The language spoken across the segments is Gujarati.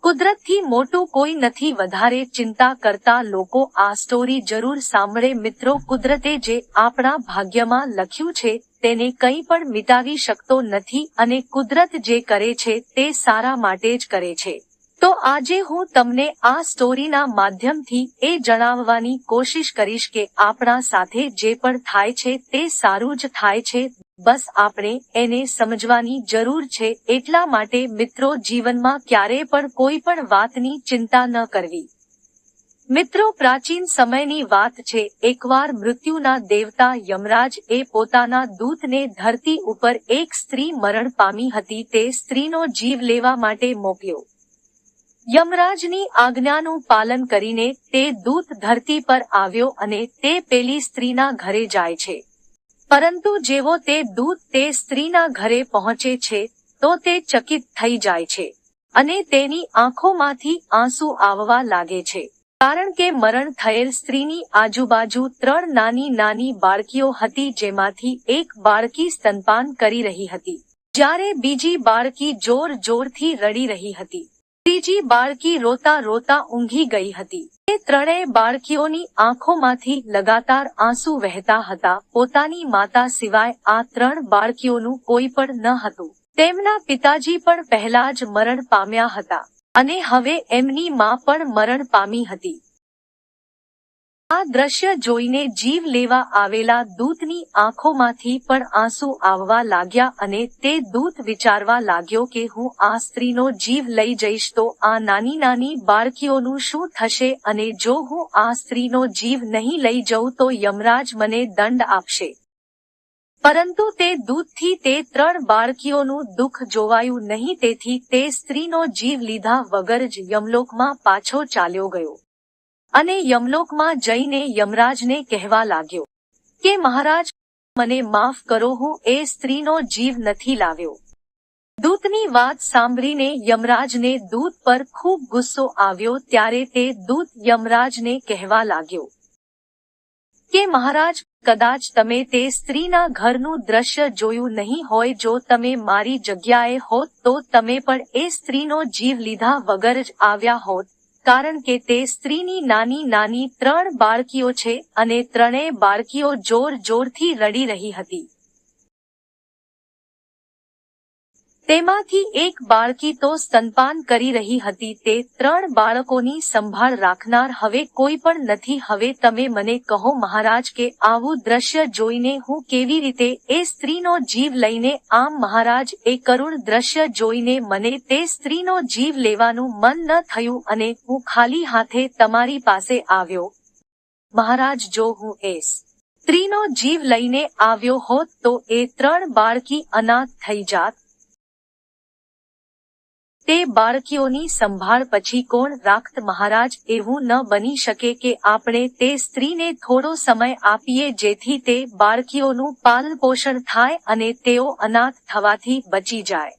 કુદરતથી મોટું કોઈ નથી. વધારે ચિંતા કરતા લોકો આ સ્ટોરી જરૂર સાંભળે. મિત્રો, કુદરતે જે આપણા ભાગ્યમાં લખ્યું છે તેને કંઈ પણ મિટાવી શકતો નથી અને કુદરત જે કરે છે તે સારા માટે જ કરે છે. તો આજે હું તમને આ સ્ટોરીના માધ્યમથી એ જણાવવાની કોશિશ કરીશ કે આપણા સાથે જે પણ થાય છે તે સારું જ થાય છે. બસ આપણે એને સમજવાની જરૂર છે. એટલા માટે મિત્રો, જીવનમાં ક્યારે પણ કોઈ પણ વાતની ચિંતા ન કરવી. મિત્રો, પ્રાચીન સમયની વાત છે. એકવાર મૃત્યુના દેવતા યમરાજ એ પોતાના દૂતને ધરતી ઉપર એક સ્ત્રી મરણ પામી હતી તે સ્ત્રીનો જીવ લેવા માટે મોકલ્યો. યમરાજની આજ્ઞાનું પાલન કરીને તે દૂત ધરતી પર આવ્યો અને તે પેલી સ્ત્રીના ઘરે જાય છે. પરંતુ જેવો તે દૂત તે સ્ત્રીના ઘરે પહોંચે છે તો તે ચકિત થઈ જાય છે અને તેની આંખોમાંથી આંસુ આવવા લાગે છે. કારણ કે મરણ થયેલ સ્ત્રીની આજુબાજુ 3 નાની નાની બાળકીઓ હતી, જેમાંથી એક બાળકી સ્તનપાન કરી રહી હતી, જ્યારે બીજી બાળકી જોર જોરથી રડી રહી હતી. ત્રીજી બાળકી રોતા રોતા ઊંઘી ગઈ હતી. તે ત્રણેય બાળકીઓની આંખોમાંથી લગાતાર આંસુ વહેતા હતા. પોતાની માતા સિવાય આ 3 બાળકીઓનું કોઈ પણ ન હતું. તેમના પિતાજી પણ પહેલા જ મરણ પામ્યા હતા અને હવે એમની માં પણ મરણ પામી હતી. આ દ્રશ્ય જોઈને જીવ લેવા આવેલા દૂતની આંખોમાંથી પણ આંસુ આવવા લાગ્યા અને તે દૂત વિચારવા લાગ્યો કે હું આ સ્ત્રીનો જીવ લઈ જઈશ તો આ નાની નાની બાળકીઓનું શું થશે, અને જો હું આ સ્ત્રીનો જીવ નહીં લઈ જઉં તો યમરાજ મને દંડ આપશે. પરંતુ તે દૂતથી તે 3 બાળકીઓનું દુઃખ જોવાયું નહીં, તેથી તે સ્ત્રીનો જીવ લીધા વગર જ યમલોકમાં પાછો ચાલ્યો ગયો અને યમલોકમાં જઈને યમરાજને કહેવા લાગ્યો કે મહારાજ, મને માફ કરો, હું એ સ્ત્રીનો જીવ નથી લાવ્યો. દૂતની વાત સાંભળીને યમરાજને દૂત પર ખૂબ ગુસ્સો આવ્યો. ત્યારે તે દૂત યમરાજને કહેવા લાગ્યો કે મહારાજ, કદાચ તમે તે સ્ત્રીના ઘરનું દ્રશ્ય જોયું નહીં હોય. જો તમે મારી જગ્યાએ હોત તો તમે પણ એ સ્ત્રીનો જીવ લીધા વગર જ આવ્યા હોત, કારણ કે તે સ્ત્રીની નાની નાની 3 બાળકીઓ છે અને ત્રણેય બાળકીઓ જોર જોરથી રડી રહી હતી. તેમાંથી એક બાળકી તો સ્તનપાન કરી રહી હતી. તે 3 બાળકોની સંભાળ રાખનાર હવે કોઈ પણ નથી. હવે તમે મને કહો મહારાજ કે આવું દ્રશ્ય જોઈને હું કેવી રીતે એ સ્ત્રીનો જીવ લઈને આમ? મહારાજ, એ કરુણ દ્રશ્ય જોઈને મને તે સ્ત્રીનો જીવ લેવાનું મન ન થયું અને હું ખાલી હાથે તમારી પાસે આવ્યો. મહારાજ, જો હું એ સ્ત્રીનો જીવ લઈને આવ્યો હોત તો એ 3 બાળકી અનાથ થઈ જાત. તે બાળકીઓની સંભાળ પછી કોણ રાખત? મહારાજ, એવું ન બની શકે કે આપણે તે સ્ત્રીને થોડો સમય આપીએ જેથી તે બાળકીઓનું પાલનપોષણ થાય અને તેઓ અનાથ થવાથી બચી જાય.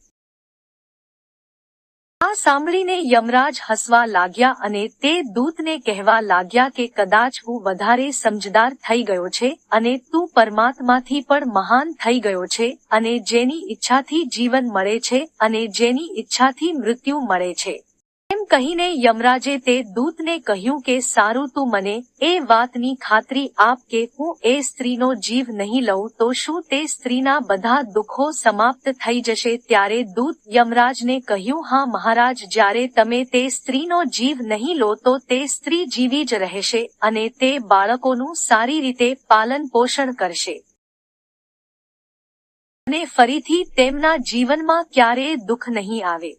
આ સાંભળીને યમરાજ હસવા લાગ્યા અને તે દૂતને કહેવા લાગ્યા કે કદાચ હું વધારે સમજદાર થઈ ગયો છે અને તું પરમાત્માથી પણ મહાન થઈ ગયો છે અને જેની ઈચ્છાથી જીવન મળે છે અને જેની ઈચ્છાથી મૃત્યુ મળે છે. એમ કહીને યમરાજે તે દૂતને કહ્યું કે સારું, તું મને એ વાતની ખાતરી આપ કે હું એ સ્ત્રીનો જીવ નહીં લઉં તો શું તે સ્ત્રીના બધા દુઃખો સમાપ્ત થઈ જશે? ત્યારે દૂત યમરાજને કહ્યું, હા મહારાજ, જ્યારે તમે તે સ્ત્રીનો જીવ નહીં લો તો તે સ્ત્રી જીવી જ રહેશે અને તે બાળકોનું સારી રીતે પાલન પોષણ કરશે અને ફરીથી તેમના જીવનમાં ક્યારેય દુઃખ નહીં આવે.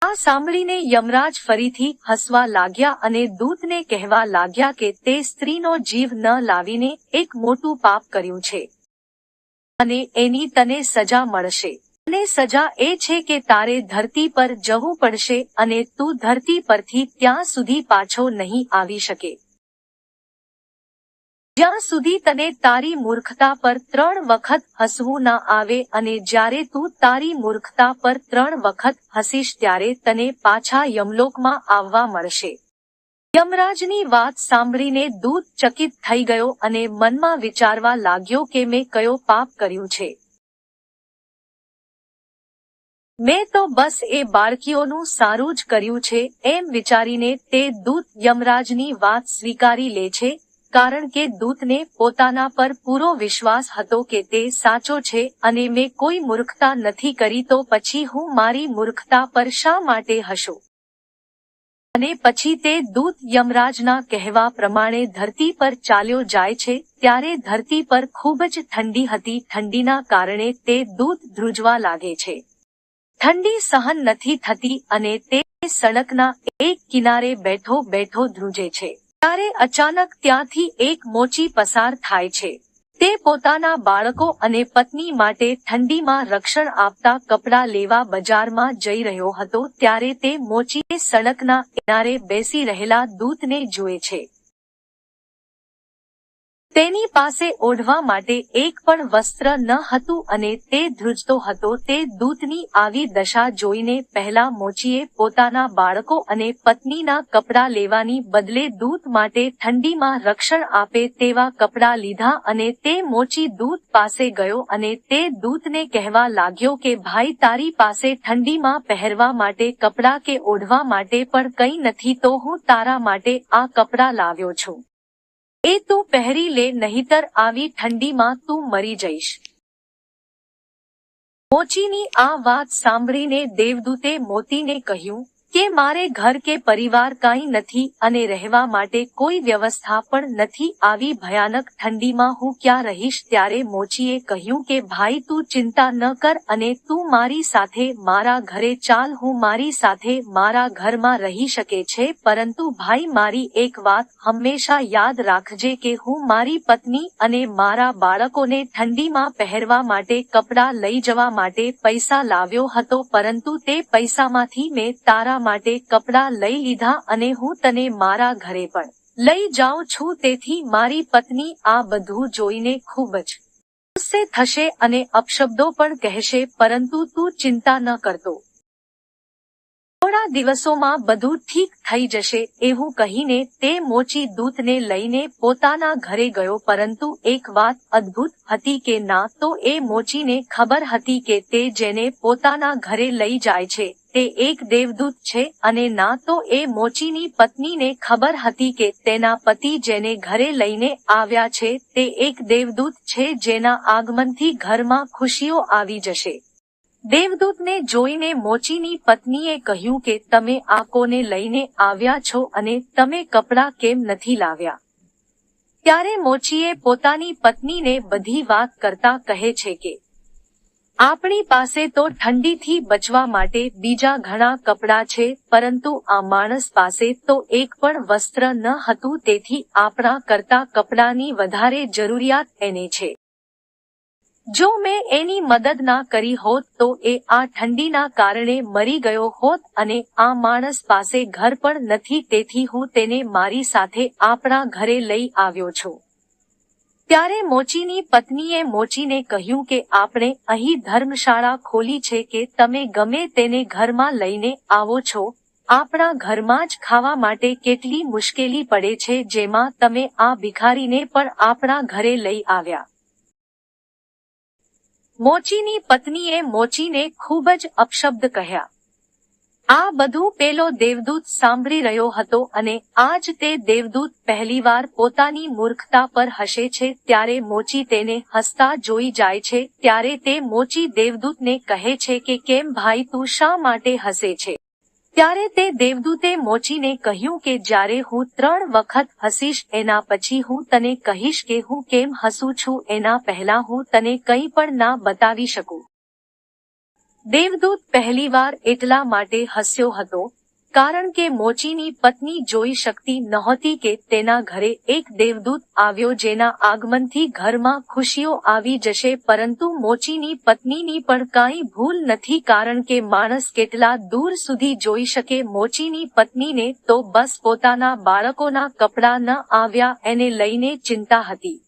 આ સાંભળીને યમરાજ ફરીથી હસવા લાગ્યા અને દૂતને કહેવા લાગ્યા કે તે સ્ત્રીનો જીવ ન લાવીને એક મોટું પાપ કર્યું છે અને એની તને સજા મળશે. અને સજા એ છે કે તારે ધરતી પર જવું પડશે અને તું ધરતી પરથી ત્યાં સુધી પાછો નહીં આવી શકે જ્યાં સુધી તને તારી મૂર્ખતા પર 3 વખત હસવું ના આવે. અને જ્યારે તું તારી મૂર્ખતા પર 3 વખત હસીશ ત્યારે તને પાછા યમલોકમાં આવવા મળશે. યમરાજની વાત સાંભળીને દૂત ચકિત થઈ ગયો અને મનમાં વિચારવા લાગ્યો કે મેં કયો પાપ કર્યું છે. મેં તો બસ એ બાળકીઓનું સારું જ કર્યું છે એમ વિચારીને તે દૂત યમરાજની વાત સ્વીકારી લે છે, કારણ કે દૂતને પોતાના પર પૂરો વિશ્વાસ હતો કે તે સાચો છે અને મેં કોઈ મૂર્ખતા નથી કરી, તો પછી હું મારી મૂર્ખતા પર શા માટે હશું? અને પછી તે દૂત યમરાજના કહેવા પ્રમાણે ધરતી પર ચાલ્યો જાય છે. ત્યારે ધરતી પર ખૂબ જ ઠંડી હતી. ઠંડીના કારણે તે દૂત ધ્રુજવા લાગે છે. ઠંડી સહન નથી થતી અને તે સડકના એક કિનારે બેઠો બેઠો ધ્રુજે છે. ત્યારે અચાનક ત્યાંથી એક મોચી પસાર થાય છે. તે પોતાના બાળકો અને પત્ની માટે ઠંડીમાં રક્ષણ આપતા કપડાં લેવા બજારમાં જઈ રહ્યો હતો. ત્યારે તે મોચી સડકના કિનારે બેસી રહેલા દૂતને જુએ છે. તેની પાસે ઓઢવા માટે એક પણ વસ્ત્ર ન હતું અને તે ધ્રુજતો હતો. તે દૂતની આવી દશા જોઈને પહેલા મોચીએ પોતાના બાળકો અને પત્નીના કપડાં લેવાની બદલે દૂત માટે ઠંડીમાં રક્ષણ આપે તેવા કપડાં લીધા અને તે મોચી દૂત પાસે ગયો અને તે દૂતને કહેવા લાગ્યો કે ભાઈ, તારી પાસે ઠંડીમાં પહેરવા માટે કપડાં કે ઓઢવા માટે પણ કંઈ નથી, તો હું તારા માટે આ કપડાં લાવ્યો છું. એ તું પહેરી લે, નહીતર આવી ઠંડીમાં તું મરી જઈશ. મોચીની આ વાત સાંભળીને દેવદૂતે મોતીને કહ્યું કે મારે ઘર કે પરિવાર કાંઈ નથી અને રહેવા માટે કોઈ વ્યવસ્થા પણ નથી. આવી ભયાનક ઠંડીમાં હું ક્યાં રહીશ? ત્યારે મોચીએ કહ્યું કે ભાઈ, તું ચિંતા ન કર અને તું મારી સાથે મારા ઘરે ચાલ. હું મારી સાથે મારા ઘરમાં રહી શકે છે, પરંતુ ભાઈ મારી એક વાત હંમેશા યાદ રાખજે કે હું મારી પત્ની અને મારા બાળકોને ઠંડીમાં પહેરવા માટે કપડાં લઈ જવા માટે પૈસા લાવ્યો હતો, પરંતુ તે પૈસામાંથી મેં તારા માટે કપડાં લઈ લીધા અને હું તને મારા ઘરે પણ લઈ જાઉં છું. તેથી મારી પત્ની આ બધું જોઈને ખૂબ જ ગુસ્સે થશે અને અપશબ્દો પણ કહેશે, પરંતુ તું ચિંતા ન કરતો. થોડા દિવસોમાં બધું ઠીક થઈ જશે. એવું કહીને તે મોચી દૂતને લઈને પોતાના ઘરે ગયો. પરંતુ એક વાત અદ્ભુત હતી કે ના તો એ મોચીને ખબર હતી કે તે જેને પોતાના ઘરે લઈ જાય છે તે એક દેવદૂત છે, અને ના તો એ મોચીની પત્નીને ખબર હતી કે તેના પતિ જેને ઘરે લઈને આવ્યા છે તે એક દેવદૂત છે, જેના આગમનથી ઘરમાં ખુશીઓ આવી જશે. દેવદૂતને જોઈને મોચીની પત્નીએ કહ્યું કે તમે આ કોને લઈને આવ્યા છો અને તમે કપડાં કેમ નથી લાવ્યા? ત્યારે મોચીએ પોતાની પત્નીને બધી વાત કરતા કહે છે કે આપણી પાસે તો ઠંડીથી બચવા માટે બીજા ઘણા કપડાં છે, પરંતુ આ માણસ પાસે તો એક પણ વસ્ત્ર ન હતું, તેથી આપણા કરતા કપડાની વધારે જરૂરિયાત એને છે. જો મેં એની મદદ ના કરી હોત તો એ આ ઠંડીના કારણે મરી ગયો હોત, અને આ માણસ પાસે ઘર પણ નથી, તેથી હું તેને મારી સાથે આપણા ઘરે લઈ આવ્યો છું. ત્યારે મોચીની પત્નીએ મોચીને કહ્યું કે આપણે અહીં ધર્મશાળા ખોલી છે કે તમે ગમે તેને ઘરમાં લઈને આવો છો. આપણા ઘરમાં જ ખાવા માટે કેટલી મુશ્કેલી પડે છે, જેમાં તમે આ ભિખારીને પણ આપણા ઘરે લઈ આવ્યા. મોચીની પત્નીએ મોચીને ખૂબ જ અપશબ્દ કહ્યા. આ બધું પેલો દેવદૂત સાંભળી રહ્યો હતો અને આજ તે દેવદૂત પહેલીવાર પોતાની મૂર્ખતા પર હસે છે. ત્યારે મોચી તેને હસતા જોઈ જાય છે. ત્યારે તે મોચી દેવદૂતને કહે છે કે કેમ ભાઈ, તું શા માટે હસે છે? ત્યારે તે દેવદૂતે મોચીને કહ્યું કે જ્યારે હું 3 વખત હસીશ એના પછી હું તને કહીશ કે હું કેમ હસું છું. એના પહેલા હું તને કંઈ પણ ના બતાવી શકું. દેવદૂત પહેલીવાર એટલા માટે હસ્યો હતો કારણ કે મોચીની પત્ની જોઈ શકતી નહોતી કે તેના ઘરે એક દેવદૂત આવ્યો જેના આગમનથી ઘરમાં ખુશીઓ આવી જશે, પરંતુ મોચીની પત્નીની પણ કાંઈ ભૂલ નથી, કારણ કે માણસ કેટલા દૂર સુધી જોઈ શકે. મોચીની પત્નીને તો બસ પોતાના બાળકોના કપડાં ન આવ્યા એને લઈને ચિંતા હતી,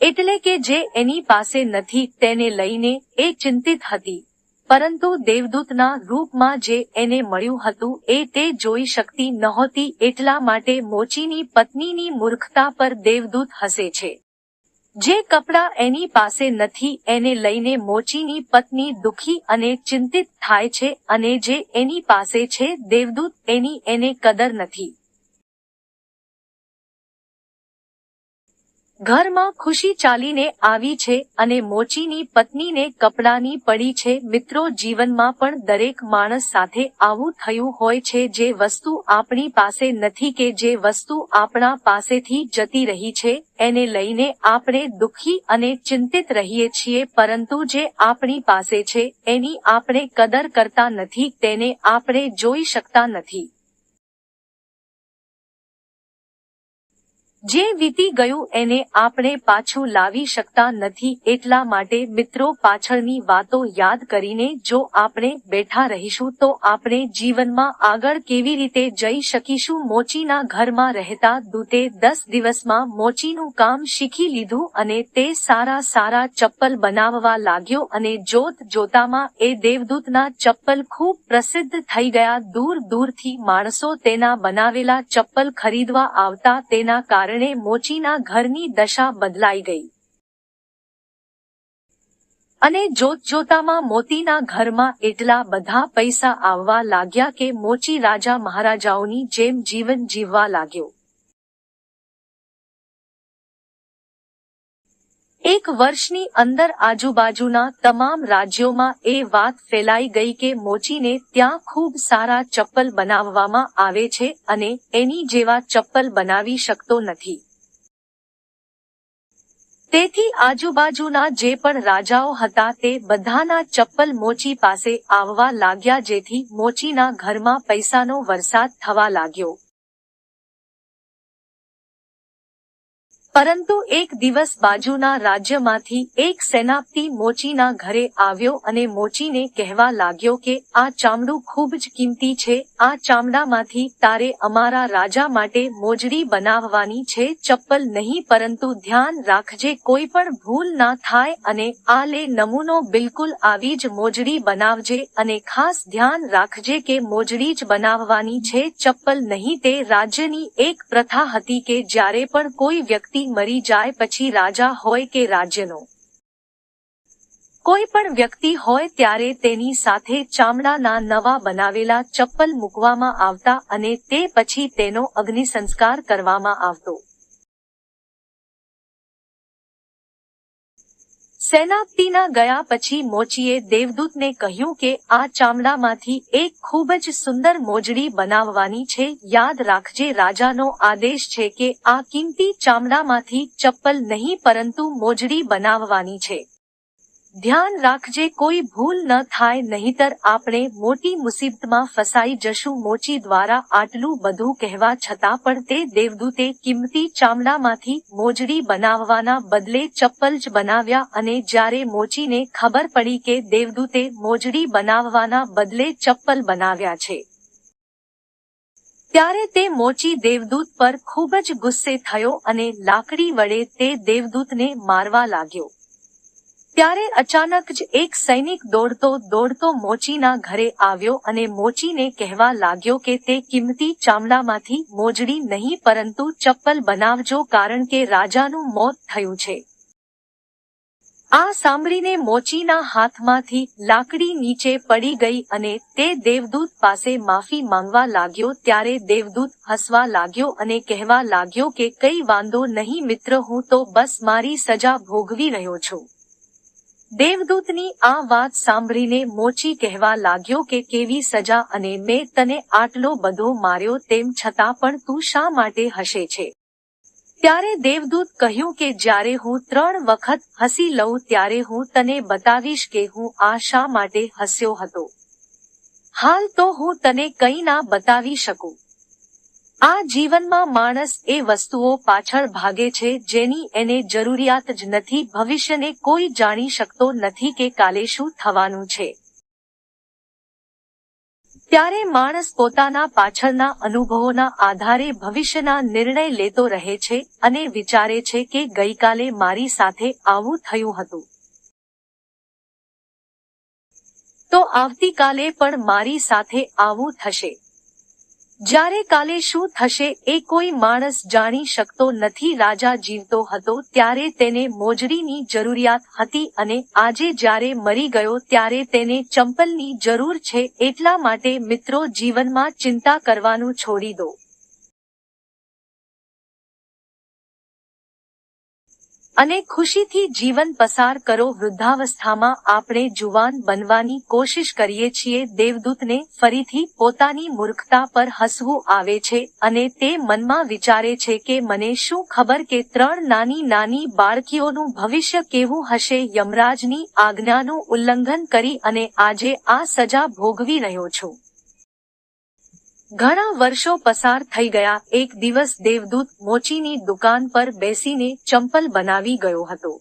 એટલે કે જે એની પાસે નથી તેને લઈને એ ચિંતિત હતી. પરંતુ દેવદૂતના રૂપમાં જે એને મળ્યું હતું એ તે જોઈ શકતી નહોતી, એટલા માટે મોચીની પત્નીની મૂર્ખતા પર દેવદૂત હસે છે. જે કપડાં એની પાસે નથી એને લઈને મોચીની પત્ની દુઃખી અને ચિંતિત થાય છે, અને જે એની પાસે છે દેવદૂત એની એને કદર નથી. ઘરમાં ખુશી ચાલીને આવી છે અને મોચીની પત્નીને કપડાની પડી છે. મિત્રો, જીવનમાં પણ દરેક માણસ સાથે આવું થયું હોય છે. જે વસ્તુ આપણી પાસે નથી કે જે વસ્તુ આપણા પાસેથી જતી રહી છે એને લઈને આપણે દુઃખી અને ચિંતિત રહીએ છીએ, પરંતુ જે આપણી પાસે છે એની આપણે કદર કરતા નથી, તેને આપણે જોઈ શકતા નથી. જે વીતી ગયું એને આપણે પાછું લાવી શકતા નથી. એટલા માટે મિત્રો, પાછળની વાતો યાદ કરીને જો આપણે બેઠા રહીશું તો આપણે જીવનમાં આગળ કેવી રીતે જઈ શકીશું? મોચીના ઘરમાં રહેતા દૂતે 10 દિવસમાં મોચીનું કામ શીખી લીધું અને તે સારા ચપ્પલ બનાવવા લાગ્યો અને જોત જોતામાં એ દેવદૂતના ચપ્પલ ખૂબ પ્રસિદ્ધ થઈ ગયા. દૂરથી માણસો તેના બનાવેલા ચપ્પલ ખરીદવા આવતા. તેના કારણે મોચીના ઘરની દશા બદલાઈ ગઈ અને જોતજોતામાં મોતીના ઘરમાં એટલા બધા પૈસા આવવા લાગ્યા કે મોચી રાજા મહારાજાઓની જેમ જીવન જીવવા લાગ્યો. એક વર્ષની અંદર આજુબાજુના તમામ રાજ્યોમાં એ વાત ફેલાઈ ગઈ કે મોચીને ત્યાં ખૂબ સારા ચપ્પલ બનાવવામાં આવે છે અને એની જેવા ચપ્પલ બનાવી શકતો નથી. તેથી આજુબાજુના જે પણ રાજાઓ હતા તે બધાના ચપ્પલ મોચી પાસે આવવા લાગ્યા, જેથી મોચીના ઘરમાં પૈસાનો વરસાદ થવા લાગ્યો. પરંતુ એક દિવસ બાજુના રાજ્યમાંથી એક સેનાપતિ મોચીના ઘરે આવ્યો અને મોચીને કહેવા લાગ્યો કે આ ચામડું ખૂબ જ કિંમતી છે. આ ચામડામાંથી તારે અમારા રાજા માટે મોજડી બનાવવાની છે, ચપ્પલ નહીં. પરંતુ ધ્યાન રાખજે કોઈ પણ ભૂલ ના થાય અને આ લે નમૂનો, બિલકુલ આવી જ મોજડી બનાવજે અને ખાસ ધ્યાન રાખજે કે મોજડી જ બનાવવાની છે, ચપ્પલ નહીં. તે રાજ્યની એક પ્રથા હતી કે જ્યારે પણ કોઈ વ્યક્તિ મરી જાય પછી રાજા હોય કે રાજ્યનો કોઈ પણ વ્યક્તિ હોય ત્યારે તેની સાથે ચામડાના નવા બનાવેલા ચપ્પલ મૂકવામાં આવતા અને તે પછી તેનો અગ્નિસંસ્કાર કરવામાં આવતો. સેનાપતિના ગયા પછી મોચીએ દેવદૂતને કહ્યું કે આ ચામડામાંથી એક ખૂબ જ સુંદર મોજડી બનાવવાની છે. યાદ રાખજે, રાજાનો આદેશ છે કે આ કિંમતી ચામડામાંથી ચપ્પલ નહીં પરંતુ મોજડી બનાવવાની છે. ધ્યાન રાખજે કોઈ ભૂલ ન થાય, નહીંતર આપણે મોટી મુસીબતમાં ફસાઈ જશું. મોચી દ્વારા આટલું બધું કહેવા છતાં પણ તે દેવદૂતે કિંમતી ચામડામાંથી મોજડી બનાવવાના બદલે ચપ્પલ જ બનાવ્યા અને જ્યારે મોચીને ખબર પડી કે દેવદૂતે મોજડી બનાવવાના બદલે ચપ્પલ બનાવ્યા છે ત્યારે તે મોચી દેવદૂત પર ખૂબ જ ગુસ્સે થયો અને લાકડી વડે તે દેવદૂતને મારવા લાગ્યો. ત્યારે અચાનક જ એક સૈનિક દોડતો મોચીના ઘરે આવ્યો અને મોચીને કહેવા લાગ્યો કે તે કિંમતી ચામડામાંથી મોજડી નહીં પરંતુ ચપ્પલ બનાવજો, કારણ કે રાજાનું મોત થયું છે. આ સાંભળીને મોચીના હાથમાંથી લાકડી નીચે પડી ગઈ અને તે દેવદૂત પાસે માફી માંગવા લાગ્યો. ત્યારે દેવદૂત હસવા લાગ્યો અને કહેવા લાગ્યો કે કઈ વાંધો નહીં મિત્ર, હું તો બસ મારી સજા ભોગવી રહ્યો છું. દેવદૂતની આ વાત સાંભળીને મોચી કહેવા લાગ્યો કે કેવી સજા, અને મેં તને આટલો બધો માર્યો તેમ છતાં પણ તું શા માટે હસે છે? ત્યારે દેવદૂત કહ્યું કે જ્યારે હું 3 વખત હસી લઉં ત્યારે હું તને બતાવીશ કે હું આ શા માટે હસ્યો હતો. હાલ તો હું તને કંઈ ના બતાવી શકું. આ જીવનમાં માણસ એ વસ્તુઓ પાછળ ભાગે છે જેની એને જરૂરિયાત જ નથી. ભવિષ્યને કોઈ જાણી શકતો નથી કે કાલે શું થવાનું છે. ત્યારે માણસ પોતાના પાછળના અનુભવોના આધારે ભવિષ્યના નિર્ણય લેતો રહે છે અને વિચારે છે કે ગઈકાલે મારી સાથે આવું થયું હતું તો આવતીકાલે પણ મારી સાથે આવું થશે. જ્યારે કાલે શું થશે એ કોઈ માણસ જાણી શકતો નથી. રાજા જીવતો હતો ત્યારે તેને મોજડીની જરૂરિયાત હતી અને આજે જ્યારે મરી ગયો ત્યારે તેને ચંપલની જરૂર છે. એટલા માટે મિત્રો, જીવનમાં ચિંતા કરવાનું છોડી દો અને ખુશીથી જીવન પસાર કરો. વૃદ્ધાવસ્થામાં આપણે જુવાન બનવાની કોશિશ કરીએ છીએ. દેવદૂતને ફરીથી પોતાની મૂર્ખતા પર હસવું આવે છે અને તે મનમાં વિચારે છે કે મને શું ખબર કે 3 નાની નાની બાળકીઓનું ભવિષ્ય કેવું હશે. યમરાજની આજ્ઞાનું ઉલ્લંઘન કરી અને આજે આ સજા ભોગવી રહ્યો છું. ઘણા વર્ષો પસાર થઈ ગયા. એક દિવસ દેવદૂત મોચીની દુકાન પર બેસીને ચંપલ બનાવી ગયો હતો.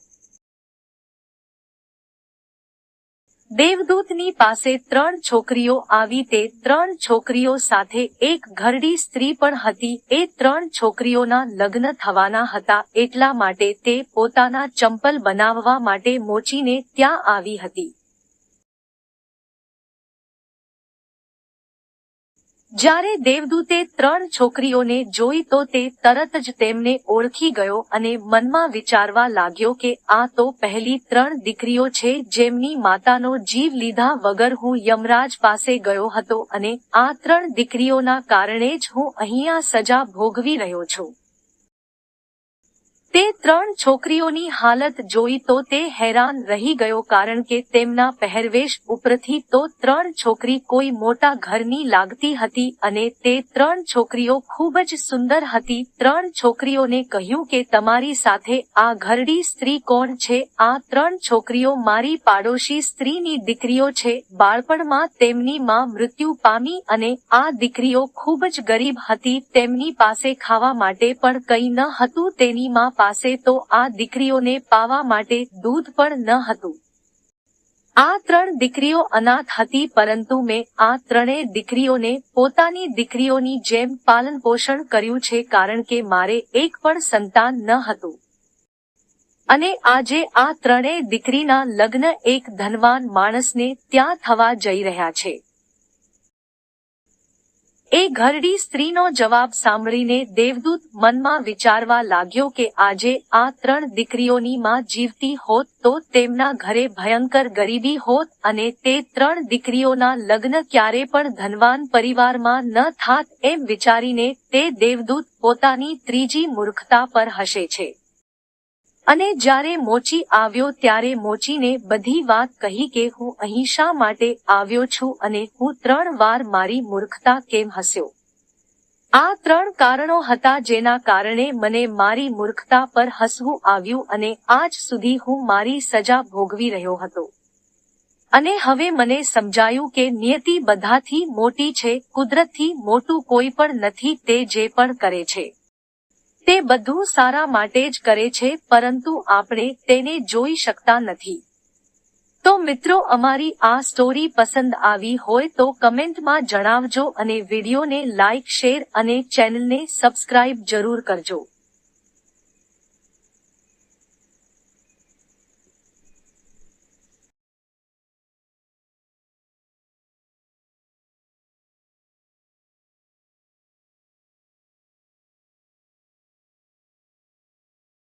દેવદૂતની પાસે 3 છોકરીઓ આવી. તે 3 છોકરીઓ સાથે એક ઘરડી સ્ત્રી પણ હતી. એ 3 છોકરીઓના લગ્ન થવાના હતા. એટલા માટે તે પોતાના ચંપલ બનાવવા માટે મોચીને ત્યાં આવી હતી. જ્યારે દેવદૂતે 3 છોકરીઓને જોઈ તો તે તરત જ તેમને ઓળખી ગયો અને મનમાં વિચારવા લાગ્યો કે આ તો પહેલી 3 દીકરીઓ છે જેમની માતાનો જીવ લીધા વગર હું યમરાજ પાસે ગયો હતો અને આ 3 દીકરીઓના કારણે જ હું અહીંયા સજા ભોગવી રહ્યો છું. તે 3 છોકરીઓની હાલત જોઈ તો તે હેરાન રહી ગયો, કારણ કે તેમના પહેરવેશ ઉપરથી તો 3 છોકરી કોઈ મોટા ઘરની લાગતી હતી અને તે 3 છોકરીઓ ખૂબ જ સુંદર હતી. 3 છોકરીઓને કહ્યું કે તમારી સાથે આ ઘરડી સ્ત્રી કોણ છે? આ 3 છોકરીઓ મારી પાડોશી સ્ત્રીની દીકરીઓ છે. બાળપણમાં તેમની માં મૃત્યુ પામી અને આ દીકરીઓ ખૂબ જ ગરીબ હતી. તેમની પાસે ખાવા માટે પણ કંઈ ન હતું. તેની માં પાસે તો આ દીકરીઓને પાવા માટે દૂધ પણ ન હતું. આ 3 દીકરીઓ અનાથ હતી, પરંતુ મેં આ 3 દીકરીઓને પોતાની દીકરીઓની જેમ પાલનપોષણ કર્યું છે, કારણ કે મારે એક પણ સંતાન ન હતું. અને આજે આ 3 દીકરીના લગ્ન એક ધનવાન માણસને ત્યાં થવા જઈ રહ્યા છે. એ ઘરડી સ્ત્રીનો જવાબ સાંભળીને દેવદૂત મનમાં વિચારવા લાગ્યો કે આજે આ 3 દીકરીઓની માં જીવતી હોત તો તેમના ઘરે ભયંકર ગરીબી હોત અને તે 3 દીકરીઓના લગ્ન ક્યારે પણ ધનવાન પરિવારમાં ન થાત. એમ વિચારીને તે દેવદૂત પોતાની ત્રીજી મૂર્ખતા પર હસે છે. અને જ્યારે મોચી આવ્યો ત્યારે મોચીને બધી વાત કહી કે હું અહીં શા માટે આવ્યો છું અને હું 3 વાર મારી મૂર્ખતા કેમ હસ્યો. આ 3 કારણો હતા જેના કારણે મને મારી મૂર્ખતા પર હસવું આવ્યું અને આજ સુધી હું મારી સજા ભોગવી રહ્યો હતો. અને હવે મને સમજાયું કે નિયતિ બધાથી મોટી છે. કુદરતથી મોટું કોઈ પણ નથી. તે જે પણ કરે છે તે બધું સારા માટે જ કરે છે, પરંતુ આપણે તેને જોઈ શકતા નથી. તો મિત્રો, અમારી આ સ્ટોરી પસંદ આવી હોય તો કમેન્ટમાં જણાવજો અને વિડીયોને લાઈક, શેર અને ચેનલને સબસ્ક્રાઇબ જરૂર કરજો.